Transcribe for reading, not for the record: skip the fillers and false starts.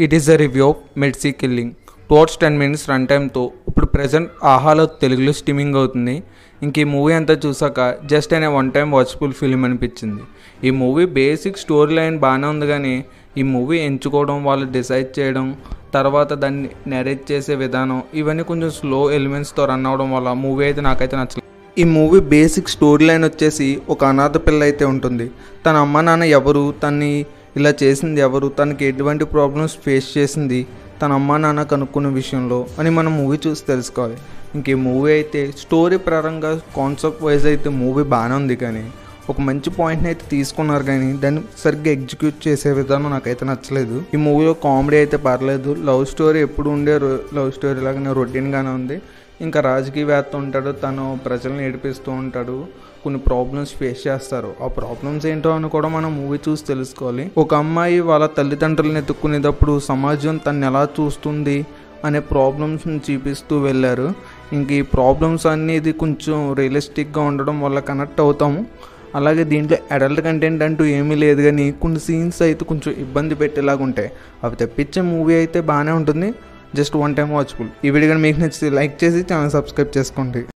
It is the review of mercy killing. 2 hours 10 minutes run టైమ్తో ఇప్పుడు present ఆహాలో తెలుగులో స్ట్రీమింగ్ అవుతుంది. ఇంక ఈ మూవీ అంతా చూసాక జస్ట్ అనే వన్ టైం వాచ్ఫుల్ ఫిలిం అనిపించింది. ఈ మూవీ బేసిక్ స్టోరీ లైన్ బాగానే ఉంది, కానీ ఈ మూవీ ఎంచుకోవడం, వాళ్ళు డిసైడ్ చేయడం, తర్వాత దాన్ని నెరేట్ చేసే విధానం, ఇవన్నీ కొంచెం స్లో ఎలిమెంట్స్తో రన్ అవ్వడం వల్ల మూవీ అయితే నాకైతే నచ్చలేదు. ఈ మూవీ బేసిక్ స్టోరీ లైన్ వచ్చేసి ఒక అనాథ పిల్ల అయితే ఉంటుంది. తన అమ్మ నాన్న ఎవరు, తన్ని ఇలా చేసింది ఎవరు, తనకి ఎటువంటి ప్రాబ్లమ్స్ ఫేస్ చేసింది తన అమ్మ నాన్న కనుక్కున్న విషయంలో అని మనం మూవీ చూసి తెలుసుకోవాలి. ఇంక ఈ మూవీ అయితే స్టోరీ పరంగా కాన్సెప్ట్ వైజ్ అయితే మూవీ బాగానే ఉంది, కానీ ఒక మంచి పాయింట్ని అయితే తీసుకున్నారు, కానీ దాన్ని సరిగ్గా ఎగ్జిక్యూట్ చేసే విధానం నాకైతే నచ్చలేదు. ఈ మూవీలో కామెడీ అయితే పర్లేదు, లవ్ స్టోరీ ఎప్పుడు ఉండే లవ్ స్టోరీ లాగానే రొటీన్గానే ఉంది. ఇంకా రాజకీయవేత్త ఉంటాడు, తను ప్రజల్ని ఏడిపిస్తూ ఉంటాడు, కొన్ని ప్రాబ్లమ్స్ ఫేస్ చేస్తారు. ఆ ప్రాబ్లమ్స్ ఏంటో అని కూడా మనం మూవీ చూసి తెలుసుకోవాలి. ఒక అమ్మాయి వాళ్ళ తల్లిదండ్రులను ఎత్తుక్కునేటప్పుడు సమాజం తను ఎలా చూస్తుంది అనే ప్రాబ్లమ్స్ని చూపిస్తూ వెళ్ళారు. ఇంక ఈ ప్రాబ్లమ్స్ అనేది కొంచెం రియలిస్టిక్గా ఉండడం వల్ల కనెక్ట్ అవుతాము. అలాగే దీంట్లో అడల్ట్ కంటెంట్ అంటూ ఏమీ లేదు, కానీ కొన్ని సీన్స్ అయితే కొంచెం ఇబ్బంది పెట్టేలాగా ఉంటాయి. అవి తెప్పించే మూవీ అయితే బాగానే ఉంటుంది, జస్ట్ వన్ టైం వాచ్ఫుల్. ఈ వీడియో మీకు నచ్చితే లైక్ చేసి ఛానల్ సబ్స్క్రైబ్ చేసుకోండి.